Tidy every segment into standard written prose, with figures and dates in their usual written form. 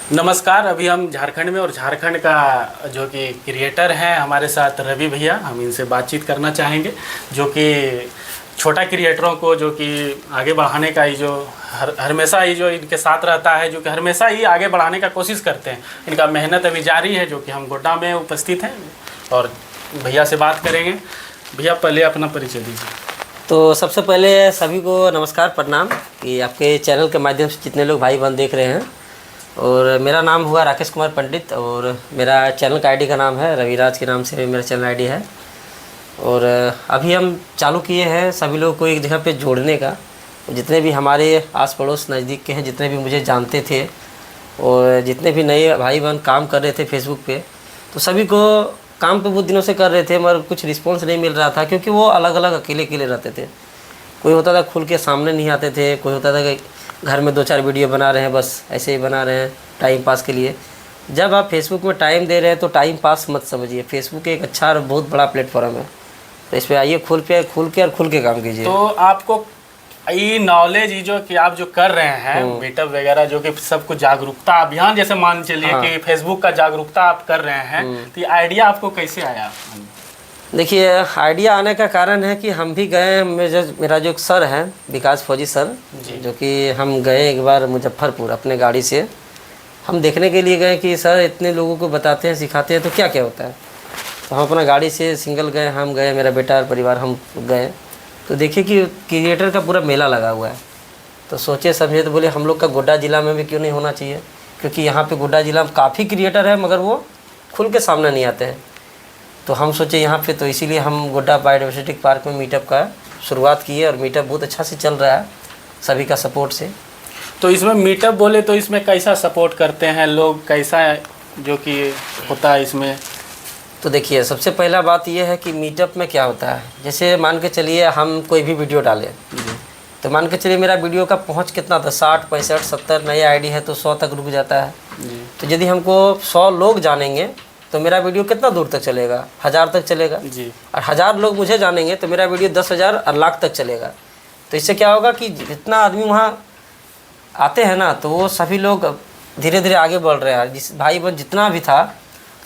नमस्कार। अभी हम झारखंड में और झारखंड का जो कि क्रिएटर हैं हमारे साथ रवि भैया, हम इनसे बातचीत करना चाहेंगे, जो कि छोटा क्रिएटरों को जो कि आगे बढ़ाने का ही जो हमेशा ही जो इनके साथ रहता है, जो कि हमेशा ही आगे बढ़ाने का कोशिश करते हैं। इनका मेहनत अभी जारी है, जो कि हम गोड्डा में उपस्थित हैं और भैया से बात करेंगे। भैया पहले अपना परिचय दीजिए। तो सबसे पहले सभी को नमस्कार, प्रणाम कि आपके चैनल के माध्यम से जितने लोग भाई बहन देख रहे हैं। और मेरा नाम हुआ राकेश कुमार पंडित और मेरा चैनल का आईडी का नाम है रविराज के नाम से मेरा चैनल आईडी है। और अभी हम चालू किए हैं सभी लोगों को एक जगह पे जोड़ने का। जितने भी हमारे आस पड़ोस नज़दीक के हैं, जितने भी मुझे जानते थे और जितने भी नए भाई बहन काम कर रहे थे फेसबुक पे, तो सभी को काम तो बहुत दिनों से कर रहे थे मगर कुछ रिस्पॉन्स नहीं मिल रहा था, क्योंकि वो अलग अलग अकेले अकेले रहते थे। कोई होता था खुल के सामने नहीं आते थे, कोई होता था कि घर में 2-4 वीडियो बना रहे हैं, बस ऐसे ही बना रहे हैं टाइम पास के लिए। जब आप फेसबुक में टाइम दे रहे हैं तो टाइम पास मत समझिए। फेसबुक एक अच्छा और बहुत बड़ा प्लेटफॉर्म है, तो इस पर आइए खुल के काम कीजिए। तो आपको ये नॉलेज ही जो कि आप जो कर रहे हैं मीटअप वगैरह, जो कि सबको जागरूकता अभियान जैसे मान चलिए कि फेसबुक का जागरूकता आप कर रहे हैं, तो ये आइडिया आपको कैसे आया? देखिए, आइडिया आने का कारण है कि हम भी गए, मेरा जो एक सर है विकास फौजी सर, जो कि हम गए एक बार मुजफ्फरपुर अपने गाड़ी से। हम देखने के लिए गए कि सर इतने लोगों को बताते हैं सिखाते हैं तो क्या क्या होता है। तो हम अपना गाड़ी से सिंगल गए, हम गए, मेरा बेटा और परिवार हम गए। तो देखिए कि क्रिएटर का पूरा मेला लगा हुआ है। तो सोचे समझे तो बोले हम लोग का गोड्डा ज़िला में भी क्यों नहीं होना चाहिए, क्योंकि यहाँ पे गोड्डा ज़िला में काफ़ी क्रिएटर है मगर वो खुल के सामने नहीं आते हैं। तो हम सोचे यहाँ पे, तो इसीलिए हम गोड्डा बायोडाइवर्सिटी पार्क में मीटअप का शुरुआत किए और मीटअप बहुत अच्छा से चल रहा है सभी का सपोर्ट से। तो इसमें मीटअप बोले तो इसमें कैसा सपोर्ट करते हैं लोग, कैसा जो कि होता है इसमें? तो देखिए, सबसे पहला बात यह है कि मीटअप में क्या होता है। जैसे मान के चलिए हम कोई भी वीडियो डालें, तो मान के चलिए मेरा वीडियो का पहुंच कितना था, 60, 65, 70 नए आईडी है तो 100 तक रुक जाता है। तो यदि हमको 100 लोग जानेंगे तो मेरा वीडियो कितना दूर तक चलेगा, 1000 तक चलेगा जी। और 1000 लोग मुझे जानेंगे तो मेरा वीडियो 10,000 और लाख तक चलेगा। तो इससे क्या होगा कि जितना आदमी वहाँ आते हैं ना, तो वो सभी लोग धीरे धीरे आगे बढ़ रहे हैं। जिस भाई बहन जितना भी था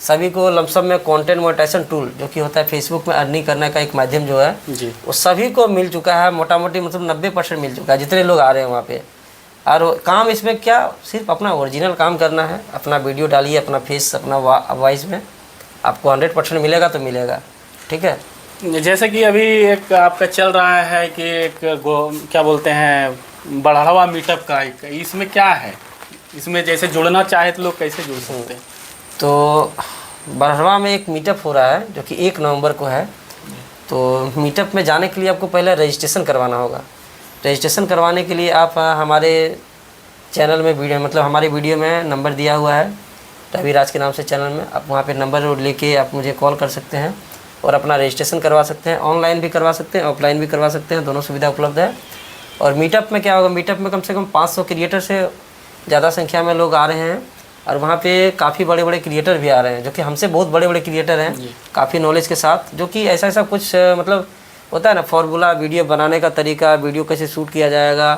सभी को लमसम में कंटेंट मोनेटाइजेशन टूल जो कि होता है फेसबुक में अर्निंग करने का एक माध्यम जो है जी, वो सभी को मिल चुका है। मोटा मोटी मतलब 90% मिल चुका है जितने लोग आ रहे हैं वहाँ पे। और काम इसमें क्या, सिर्फ अपना ओरिजिनल काम करना है, अपना वीडियो डालिए, अपना फेस, अपना वॉइस में आपको 100% मिलेगा तो मिलेगा। ठीक है, जैसे कि अभी एक आपका चल रहा है कि एक क्या बोलते हैं बढ़ावा मीटअप का, इसमें क्या है? इसमें जैसे जुड़ना चाहे तो लोग कैसे जुड़ सकते हैं? तो बढ़वा में एक मीटअप हो रहा है जो कि 1 नवंबर को है। तो मीटअप में जाने के लिए आपको पहले रजिस्ट्रेशन करवाना होगा। रजिस्ट्रेशन करवाने के लिए आप हमारे चैनल में वीडियो, मतलब हमारे वीडियो में नंबर दिया हुआ है रविराज के नाम से चैनल में, आप वहाँ पे नंबर लेके आप मुझे कॉल कर सकते हैं और अपना रजिस्ट्रेशन करवा सकते हैं। ऑनलाइन भी करवा सकते हैं, ऑफलाइन भी करवा सकते हैं, दोनों सुविधा उपलब्ध है। और मीटअप में क्या होगा, मीटअप में कम से कम 500 क्रिएटर से ज़्यादा संख्या में लोग आ रहे हैं और वहाँ पे काफ़ी बड़े बड़े क्रिएटर भी आ रहे हैं जो कि हमसे बहुत बड़े बड़े क्रिएटर हैं, काफ़ी नॉलेज के साथ, जो कि ऐसा कुछ मतलब होता है ना फॉर्मूला, वीडियो बनाने का तरीका, वीडियो कैसे शूट किया जाएगा,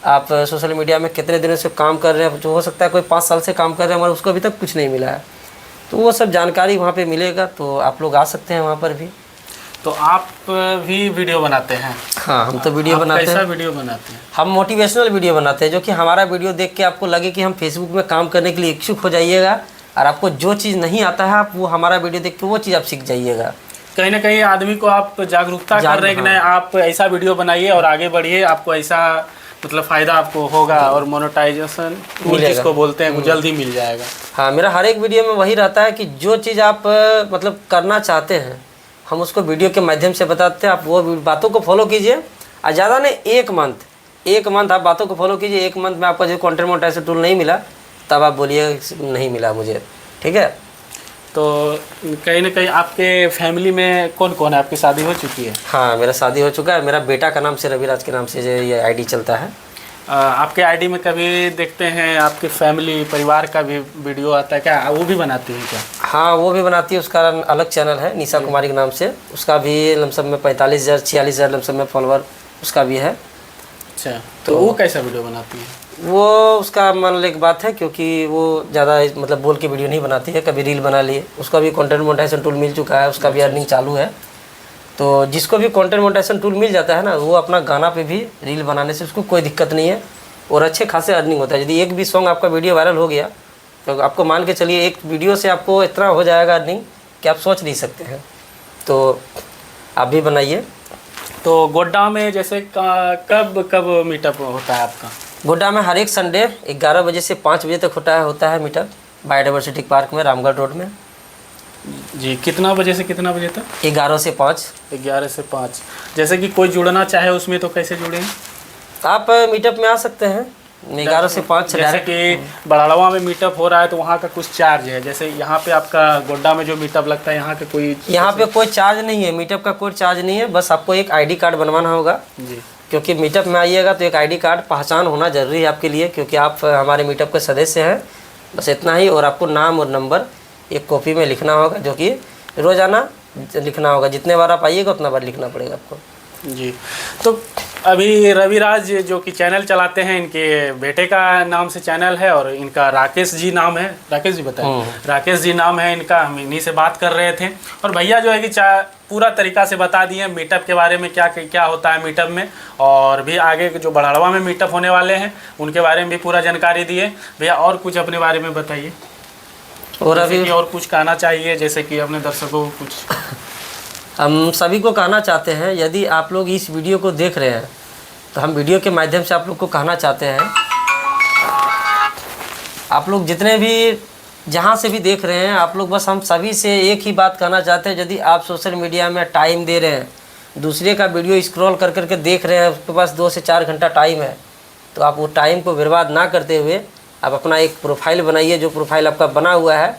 आप सोशल मीडिया में कितने दिनों से काम कर रहे हैं, जो हो सकता है कोई 5 साल से काम कर रहे हैं मगर उसको अभी तक कुछ नहीं मिला है, तो वो सब जानकारी वहाँ पे मिलेगा। तो आप लोग आ सकते हैं वहाँ पर भी। तो आप भी वीडियो बनाते हैं? हाँ, हम तो वीडियो बनाते हैं। कैसा वीडियो बनाते हैं? हम मोटिवेशनल वीडियो बनाते हैं, जो कि हमारा वीडियो देख के आपको लगे कि हम फेसबुक में काम करने के लिए इच्छुक हो जाइएगा और आपको जो चीज़ नहीं आता है आप वो हमारा वीडियो देख के वो चीज़ आप सीख जाइएगा। कहीं ना कहीं आदमी को आप जागरूकता कर रहे हैं कि नहीं, आप ऐसा वीडियो बनाइए और आगे बढ़िए, आपको ऐसा मतलब फ़ायदा आपको होगा और मोनेटाइजेशन जिसको बोलते हैं वो जल्दी मिल जाएगा। हाँ, मेरा हर एक वीडियो में वही रहता है कि जो चीज़ आप मतलब करना चाहते हैं हम उसको वीडियो के माध्यम से बताते हैं। आप वो बातों को फॉलो कीजिए और ज़्यादा नहीं, 1 मंथ आप बातों को फॉलो कीजिए। 1 मंथ में आपको जो कंटेंट मोनेटाइजेशन टूल नहीं मिला तब आप बोलिए नहीं मिला मुझे। ठीक है, तो कहीं ना कहीं आपके फैमिली में कौन कौन है? आपकी शादी हो चुकी है? हाँ, मेरा शादी हो चुका है। मेरा बेटा का नाम से रविराज के नाम से ये आईडी चलता है। आपके आईडी में कभी देखते हैं आपके फैमिली परिवार का भी वीडियो आता है क्या? वो भी बनाती है क्या? हाँ, वो भी बनाती है। उसका अलग चैनल है निशा कुमारी के नाम से, उसका भी लमसम में 45,000 46,000 लमसम में फॉलोवर उसका भी है। अच्छा, तो वो कैसा वीडियो बनाती है? वो उसका मान लो एक बात है, क्योंकि वो ज़्यादा मतलब बोल के वीडियो नहीं बनाती है, कभी रील बना लिए, उसका भी कंटेंट मोनेटाइजेशन टूल मिल चुका है, उसका भी अर्निंग चालू है। तो जिसको भी कंटेंट मोनेटाइजेशन टूल मिल जाता है ना, वो अपना गाना पे भी रील बनाने से उसको कोई दिक्कत नहीं है और अच्छे खासे अर्निंग होता है। यदि एक भी सॉन्ग आपका वीडियो वायरल हो गया तो आपको मान के चलिए एक वीडियो से आपको इतना हो जाएगा अर्निंग कि आप सोच नहीं सकते हैं। तो आप भी बनाइए। तो गोड्डा में जैसे कब कब मीटअप होता है आपका? गोड्डा में हर एक संडे 11 बजे से 5 बजे तक होता है मीटअप, बायोडाइवर्सिटी पार्क में, रामगढ़ रोड में। जी, कितना बजे से कितना बजे तक? 11 से 5। 11 से 5। जैसे कि कोई जुड़ना चाहे उसमें तो कैसे जुड़ें? आप मीटअप में आ सकते हैं 11 से 5। जैसे कि बड़ाड़वा में मीटअप हो रहा है तो वहाँ का कुछ चार्ज है, जैसे यहाँ पे आपका गोड्डा में जो मीटअप लगता है यहाँ का कोई? यहाँ पे कोई चार्ज नहीं है, मीटअप का कोई चार्ज नहीं है, बस आपको एक आईडी कार्ड बनवाना होगा जी। क्योंकि मीटअप में आइएगा तो एक आईडी कार्ड पहचान होना ज़रूरी है आपके लिए, क्योंकि आप हमारे मीटअप के सदस्य हैं, बस इतना ही। और आपको नाम और नंबर एक कॉपी में लिखना होगा, जो कि रोज़ाना लिखना होगा, जितने बार आप आइएगा उतना बार लिखना पड़ेगा आपको। जी। तो अभी रविराज जो कि चैनल चलाते हैं, इनके बेटे का नाम से चैनल है और इनका राकेश जी नाम है। राकेश जी बताएं। राकेश जी नाम है इनका, हम इन्हीं से बात कर रहे थे और भैया जो है कि पूरा तरीका से बता दिए मीटअप के बारे में, क्या क्या होता है मीटअप में, और भी आगे जो बड़ाड़वा में मीटअप होने वाले हैं उनके बारे में भी पूरा जानकारी दिए। भैया और कुछ अपने बारे में बताइए, और अभी और कुछ कहना चाहिए जैसे कि अपने दर्शकों को कुछ? हम सभी को कहना चाहते हैं, यदि आप लोग इस वीडियो को देख रहे हैं तो हम वीडियो के माध्यम से आप लोग को कहना चाहते हैं, आप लोग जितने भी जहाँ से भी देख रहे हैं, आप लोग बस हम सभी से एक ही बात कहना चाहते हैं, यदि आप सोशल मीडिया में टाइम दे रहे हैं, दूसरे का वीडियो स्क्रॉल कर करके देख रहे हैं, उसके पास 2 से 4 घंटा टाइम है, तो आप वो टाइम को बर्बाद ना करते हुए आप अपना एक प्रोफाइल बनाइए। जो प्रोफाइल आपका बना हुआ है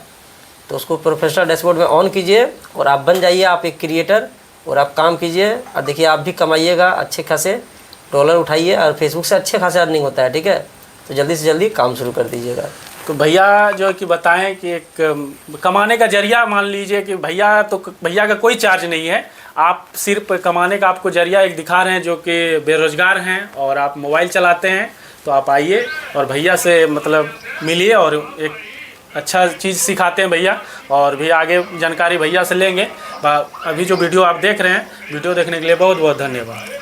तो उसको प्रोफेशनल डैशबोर्ड में ऑन कीजिए और आप बन जाइए आप एक क्रिएटर, और आप काम कीजिए और देखिए आप भी कमाइएगा, अच्छे खासे डॉलर उठाइए, और फेसबुक से अच्छे खासे अर्निंग होता है। ठीक है, तो जल्दी से जल्दी काम शुरू कर दीजिएगा। तो भैया जो कि बताएं कि एक कमाने का जरिया मान लीजिए कि भैया का कोई चार्ज नहीं है, आप सिर्फ कमाने का आपको जरिया एक दिखा रहे हैं, जो कि बेरोजगार हैं और आप मोबाइल चलाते हैं, तो आप आइए और भैया से मतलब मिलिए और एक अच्छा चीज़ सिखाते हैं भैया, और भी आगे जानकारी भैया से लेंगे। अभी जो वीडियो आप देख रहे हैं, वीडियो देखने के लिए बहुत बहुत धन्यवाद।